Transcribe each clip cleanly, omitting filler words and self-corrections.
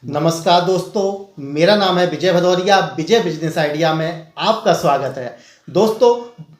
नमस्कार दोस्तों, मेरा नाम है विजय भदौरिया। विजय बिजनेस आइडिया में आपका स्वागत है। दोस्तों,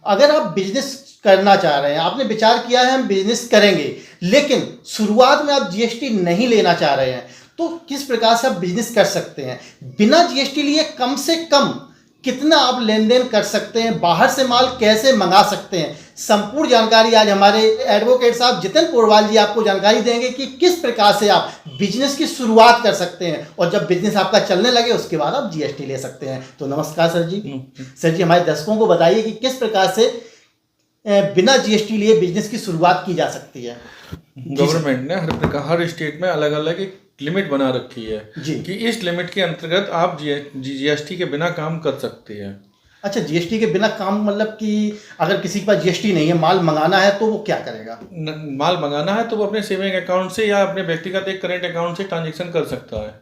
अगर आप बिजनेस करना चाह रहे हैं, आपने विचार किया है हम बिजनेस करेंगे, लेकिन शुरुआत में आप जीएसटी नहीं लेना चाह रहे हैं, तो किस प्रकार से आप बिजनेस कर सकते हैं बिना जीएसटी लिए? कम से कम कितना आप लेन देन कर सकते हैं, बाहर से माल कैसे मंगा सकते हैं, संपूर्ण जानकारी आज हमारे एडवोकेट साहब जितेन पोरवाल जी आपको जानकारी देंगे कि किस प्रकार से आप बिजनेस की शुरुआत कर सकते हैं और जब बिजनेस आपका चलने लगे उसके बाद आप जीएसटी ले सकते हैं। तो नमस्कार सर जी। सर जी, हमारे दर्शकों को बताइए कि किस प्रकार से बिना जीएसटी लिए बिजनेस की शुरुआत की जा सकती है। गवर्नमेंट ने हर स्टेट में अलग अलग एक लिमिट बना रखी है कि इस लिमिट के अंतर्गत आप जीएसटी के बिना काम कर सकते हैं। अच्छा, जीएसटी के बिना काम मतलब कि अगर किसी के पास जीएसटी नहीं है, माल मंगाना है तो वो क्या करेगा? माल मंगाना है तो वो अपने सेविंग अकाउंट से या अपने व्यक्तिगत एक करेंट अकाउंट से ट्रांजेक्शन कर सकता है।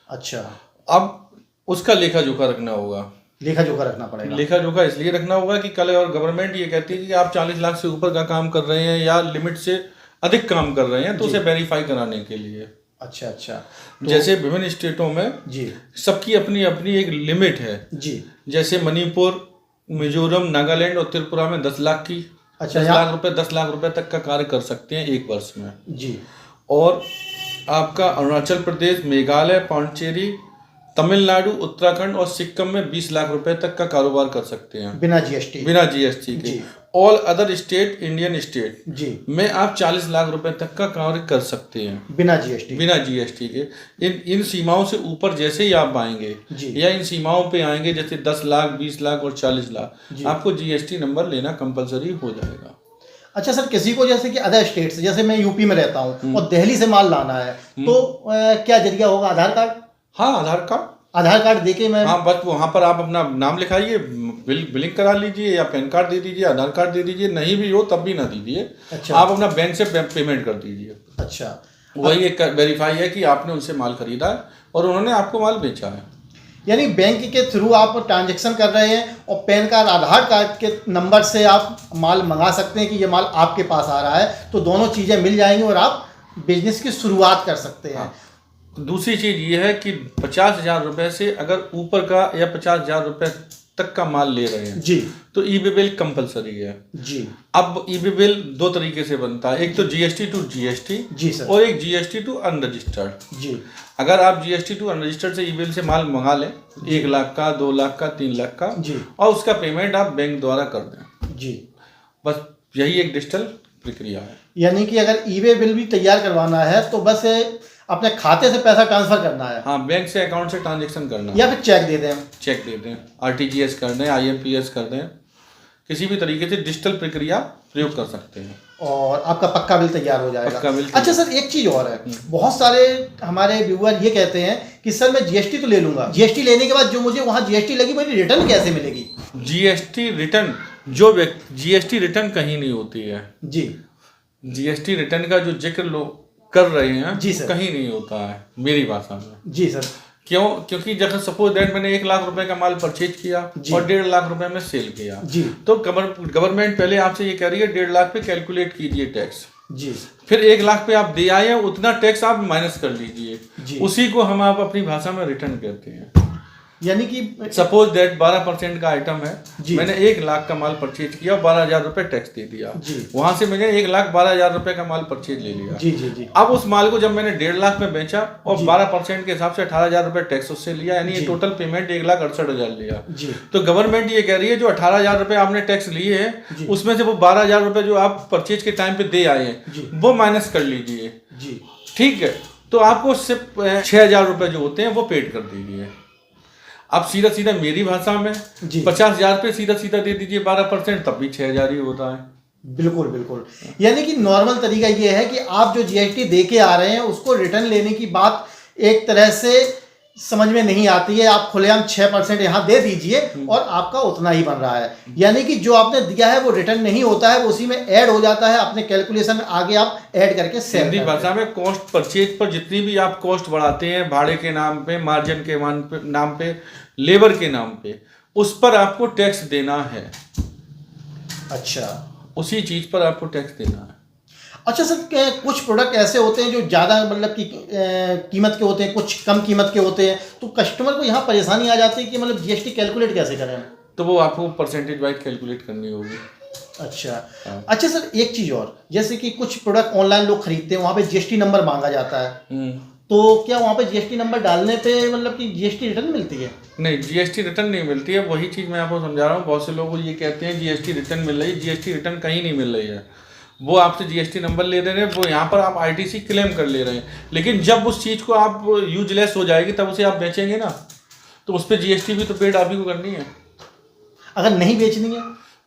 अच्छा, अब उसका लेखा जोखा रखना होगा। लेखा जोखा रखना पड़ेगा। लेखा जोखा इसलिए रखना होगा कि कल और गवर्नमेंट ये कहती है कि आप 40 लाख से ऊपर का काम कर रहे हैं या लिमिट से अधिक काम कर रहे हैं, तो उसे वेरीफाई कराने के लिए। अच्छा अच्छा, तो जैसे विभिन्न स्टेटों में जी सबकी अपनी अपनी एक लिमिट है जी। जैसे मणिपुर, मिजोरम, नागालैंड और त्रिपुरा में 10 लाख की 10 लाख रुपए तक का कार्य कर सकते हैं एक वर्ष में जी। और आपका अरुणाचल प्रदेश, मेघालय, पांडिचेरी, तमिलनाडु, उत्तराखंड और सिक्किम में 20 लाख रुपए तक का कारोबार कर सकते हैं बिना जीएसटी के। All other state, Indian state जी में आप 40 लाख रुपए तक का कार्य कर सकते हैं बिना जीएसटी के। इन सीमाओं से ऊपर जैसे ही आप आएंगे या इन सीमाओं पे आएंगे जैसे 10 लाख, 20 लाख और 40 लाख, आपको जीएसटी नंबर लेना कंपलसरी हो जाएगा। अच्छा सर, किसी को जैसे कि अदर स्टेट से, जैसे मैं यूपी में रहता हूँ और दिल्ली से माल लाना है, तो क्या जरिया होगा? आधार कार्ड? हाँ, आधार कार्ड देके मैं, हाँ, बस वहाँ पर आप अपना नाम लिखाइए, बिलिंग करा लीजिए या पैन कार्ड दे दीजिए, आधार कार्ड दे दीजिए, नहीं भी हो तब भी ना दीजिए। अच्छा, आप अपना बैंक से पेमेंट कर दीजिए। अच्छा, वही एक वेरीफाई है कि आपने उनसे माल खरीदा है और उन्होंने आपको माल बेचा है। यानी बैंक के थ्रू आप ट्रांजैक्शन कर रहे हैं और पैन कार्ड, आधार कार्ड के नंबर से आप माल मंगा सकते हैं कि ये माल आपके पास आ रहा है, तो दोनों चीज़ें मिल जाएंगी और आप बिजनेस की शुरुआत कर सकते हैं। दूसरी चीज ये है कि 50,000 रुपए से अगर ऊपर का या 50,000 रुपए तक का माल ले रहे हैं जी, तो ईबे बिल कंपलसरी है जी। अब ईबे बिल दो तरीके से बनता है, एक तो जीएसटी टू जीएसटी जी सर, और एक जीएसटी टू अनरजिस्टर्ड। जी। अगर आप जीएसटी टू अनरजिस्टर्ड से ई बिल से माल मंगा लें 1 लाख का, 2 लाख का, 3 लाख का जी, और उसका पेमेंट आप बैंक द्वारा कर दें, जी। बस यही एक डिजिटल प्रक्रिया है। यानी कि अगर ईवे बिल भी तैयार करवाना है तो बस अपने खाते से पैसा ट्रांसफर करना है। हाँ, बैंक से अकाउंट से ट्रांजेक्शन करना है या फिर चेक दे दें। चेक दे दें, आरटीजीएस कर दें, आईएमपीएस कर दें, किसी भी तरीके से डिजिटल प्रक्रिया प्रयोग कर सकते हैं और आपका पक्का बिल तैयार हो जाएगा। पक्का बिल। अच्छा सर, एक चीज़ और है, बहुत सारे हमारे व्यूअर ये कहते हैं कि सर मैं जीएसटी तो ले लूंगा, जीएसटी लेने के बाद जो मुझे वहाँ जीएसटी लगी मेरी रिटर्न कैसे मिलेगी? जीएसटी रिटर्न कहीं नहीं होती है जी। जीएसटी रिटर्न का जो जिक्र लोग कर रहे हैं जी सर, कहीं नहीं होता है मेरी भाषा में। जी सर। क्योंकि जब सपोज दैट मैंने 1 लाख रुपए का माल परचेज किया और 1.5 लाख रुपए में सेल किया जी, तो गवर्नमेंट पहले आपसे ये कह रही है 1.5 लाख पे कैलकुलेट कीजिए टैक्स जी, फिर 1 लाख पे आप दे आए हैं, उतना टैक्स आप माइनस कर लीजिए, उसी को हम आप अपनी भाषा में रिटर्न कहते हैं। यानी कि सपोज दैट 12% का आइटम है, मैंने 1 लाख का माल परचेज किया और 12,000 रुपए टैक्स दे दिया, वहां से मैंने 1,12,000 रुपए का माल परचेज ले लिया। जी जी जी। अब उस माल को जब मैंने 1.5 लाख में बेचा और 12% के हिसाब से 18,000 रुपए टैक्स उससे लिया, यानी ये टोटल पेमेंट 1,68,000 लिया। तो गवर्नमेंट ये कह रही है जो 18,000 रुपए आपने टैक्स लिए हैं उसमें से वो 12,000 रुपए जो आप परचेज के टाइम पे दे आए हैं वो माइनस कर लीजिए। ठीक है, तो आपको सिर्फ 6,000 रुपए जो होते हैं वो पेड कर दीजिए। अब सीधा सीधा मेरी भाषा में 50,000 पे सीधा सीधा दे दीजिए 12%, तब भी 6,000 ही होता है। बिल्कुल बिल्कुल। यानी कि नॉर्मल तरीका ये है कि आप जो जीएसटी दे के आ रहे हैं उसको रिटर्न लेने की बात एक तरह से समझ में नहीं आती है। आप खुलेआम 6% यहाँ दे दीजिए और आपका उतना ही बन रहा है, यानी कि जो आपने दिया है वो रिटर्न नहीं होता है, वो उसी में ऐड हो जाता है, अपने कैलकुलेशन में आगे आप ऐड करके हिंदी भाषा में कॉस्ट परचेज पर जितनी भी आप कॉस्ट बढ़ाते हैं भाड़े के नाम पे, मार्जिन के नाम पे, लेबर के नाम पे, उस पर आपको टैक्स देना है। अच्छा, उसी चीज पर आपको टैक्स देना है। अच्छा सर, कुछ प्रोडक्ट ऐसे होते हैं जो ज़्यादा मतलब कि कीमत के होते हैं, कुछ कम कीमत के होते हैं, तो कस्टमर को यहाँ परेशानी आ जाती है कि मतलब जीएसटी कैलकुलेट कैसे करें? तो वो आपको परसेंटेज वाइज कैलकुलेट करनी होगी। अच्छा। अच्छा सर, एक चीज़ और, जैसे कि कुछ प्रोडक्ट ऑनलाइन लोग खरीदते हैं, वहाँ पे जीएसटी नंबर मांगा जाता है, तो क्या वहाँ पे जीएसटी नंबर डालने पे मतलब कि जीएसटी रिटर्न मिलती है? नहीं, जीएसटी रिटर्न नहीं मिलती है। वही चीज़ मैं आपको समझा रहा हूँ। बहुत से लोग ये कहते हैं जीएसटी रिटर्न मिल रही है, जीएसटी रिटर्न कहीं नहीं मिल रही है। वो आपसे जीएसटी नंबर ले रहे हैं, वो यहाँ पर आप आईटीसी क्लेम कर ले रहे हैं, लेकिन जब उस चीज़ को आप यूजलेस हो जाएगी तब उसे आप बेचेंगे ना, तो उस पर जीएसटी भी तो पेड आप ही को करनी है। अगर नहीं बेचनी है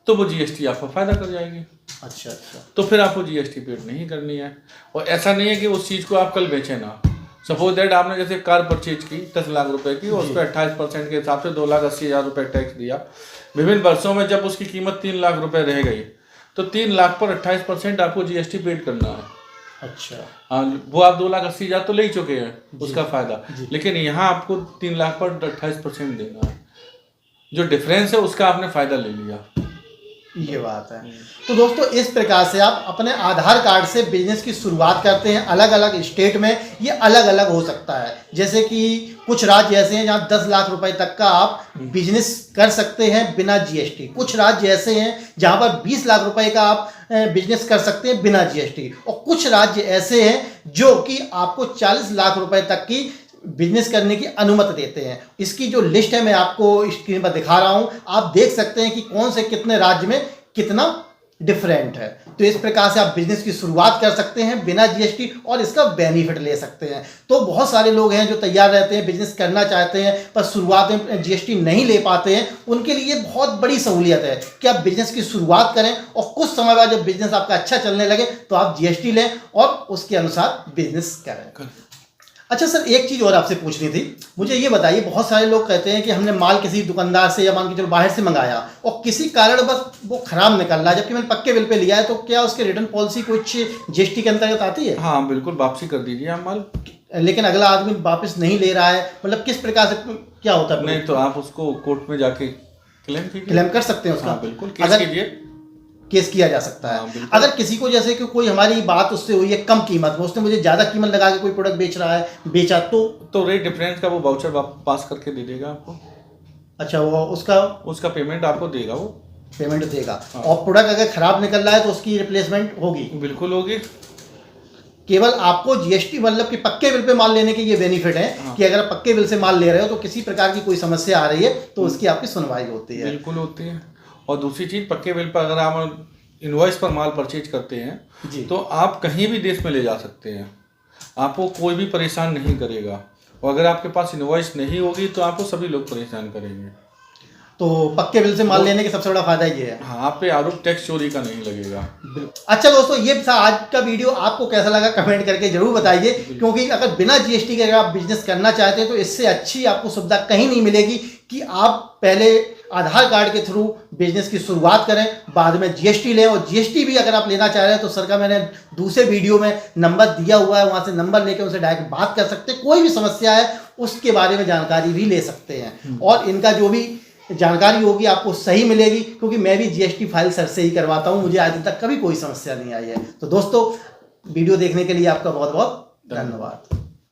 तो वो जीएसटी आपको फ़ायदा कर जाएगी। अच्छा अच्छा। तो फिर आपको जीएसटी पेड नहीं करनी है। और ऐसा नहीं है कि उस चीज़ को आप कल बेचें ना। सपोज दैट आपने जैसे कार परचेज की 10 लाख रुपए की, और उस पर 28% के हिसाब से 2,80,000 रुपये टैक्स दिया। विभिन्न वर्षों में जब उसकी कीमत 3 लाख रुपए रह गई, तो 3 लाख पर 28% आपको जीएसटी पेड करना है। अच्छा। हाँ, वो आप 2,80,000 तो ले ही चुके हैं उसका फ़ायदा, लेकिन यहाँ आपको 3 लाख पर 28% देना है। जो डिफरेंस है उसका आपने फ़ायदा ले लिया। ये बात है। तो दोस्तों, इस प्रकार से आप अपने आधार कार्ड से बिजनेस की शुरुआत करते हैं। अलग अलग स्टेट में ये अलग अलग हो सकता है। जैसे कि कुछ राज्य ऐसे हैं जहाँ 10 लाख रुपए तक का आप बिजनेस कर सकते हैं बिना जीएसटी। कुछ राज्य ऐसे हैं जहाँ पर 20 लाख रुपए का आप बिजनेस कर सकते हैं बिना जीएसटी। और कुछ राज्य ऐसे हैं जो कि आपको 40 लाख रुपए तक की बिजनेस करने की अनुमति देते हैं। इसकी जो लिस्ट है मैं आपको स्क्रीन पर दिखा रहा हूं, आप देख सकते हैं कि कौन से कितने राज्य में कितना डिफरेंट है। तो इस प्रकार से आप बिजनेस की शुरुआत कर सकते हैं बिना जीएसटी और इसका बेनिफिट ले सकते हैं। तो बहुत सारे लोग हैं जो तैयार रहते हैं, बिजनेस करना चाहते हैं, पर शुरुआत में जीएसटी नहीं ले पाते हैं। उनके लिए बहुत बड़ी सहूलियत है कि आप बिजनेस की शुरुआत करें और कुछ समय बाद जब बिजनेस आपका अच्छा चलने लगे तो आप जीएसटी लें और उसके अनुसार बिजनेस करें। अच्छा सर, एक चीज़ और आपसे पूछनी थी। मुझे ये बताइए, बहुत सारे लोग कहते हैं कि हमने माल किसी दुकानदार से या मान के चलो बाहर से मंगाया और किसी कारण बस वो खराब निकल रहा है, जबकि मैंने पक्के बिल पे लिया है, तो क्या उसके रिटर्न पॉलिसी कुछ जीएसटी के अंतर्गत आती है? हाँ बिल्कुल, वापसी कर दीजिए आप माल। लेकिन अगला आदमी वापस नहीं ले रहा है, मतलब किस प्रकार से क्या होता है? नहीं तो आप उसको कोर्ट में जाके क्लेम कीजिए। क्लेम कर सकते हैं उसका? हाँ बिल्कुल, केस कीजिए। केस किया जा सकता है। अगर किसी को जैसे कि कोई हमारी बात उससे हुई है कम कीमत में, उसने मुझे ज़्यादा कीमत लगा के कोई प्रोडक्ट बेच रहा है, बेचा, तो रेट डिफरेंस का वो वाउचर पास करके दे देगा आपको। अच्छा, वो उसका पेमेंट आपको देगा, वो पेमेंट देगा। हाँ। और प्रोडक्ट अगर खराब निकल रहा है तो उसकी रिप्लेसमेंट होगी? बिल्कुल होगी। केवल आपको जीएसटी मतलब कि पक्के बिल पे माल लेने के ये बेनिफिट है। हाँ। कि अगर आप पक्के बिल से माल ले रहे हो तो किसी प्रकार की कोई समस्या आ रही है तो उसकी आपकी सुनवाई होती है। बिल्कुल होती है। और दूसरी चीज़, पक्के बिल पर अगर आप इनवॉइस पर माल परचेज करते हैं तो आप कहीं भी देश में ले जा सकते हैं, आपको कोई भी परेशान नहीं करेगा। और अगर आपके पास इनवॉइस नहीं होगी तो आपको सभी लोग परेशान करेंगे। तो पक्के बिल से माल लेने के सबसे बड़ा फायदा ये है। हाँ, आप पे आरोप टैक्स चोरी का नहीं लगेगा। अच्छा दोस्तों, ये था आज का वीडियो। आपको कैसा लगा कमेंट करके जरूर बताइए, क्योंकि अगर बिना जीएसटी के अगर आप बिजनेस करना चाहते हैं तो इससे अच्छी आपको सुविधा कहीं नहीं मिलेगी कि आप पहले आधार कार्ड के थ्रू बिजनेस की शुरुआत करें, बाद में जीएसटी लें। और जीएसटी भी अगर आप लेना चाह रहे हैं तो सर का मैंने दूसरे वीडियो में नंबर दिया हुआ है, वहाँ से नंबर लेकर उनसे डायरेक्ट बात कर सकते हैं। कोई भी समस्या है उसके बारे में जानकारी भी ले सकते हैं और इनका जो भी जानकारी होगी आपको सही मिलेगी, क्योंकि मैं भी जीएसटी फाइल सर से ही करवाता हूँ, मुझे आज तक कभी कोई समस्या नहीं आई है। तो दोस्तों, वीडियो देखने के लिए आपका बहुत बहुत धन्यवाद।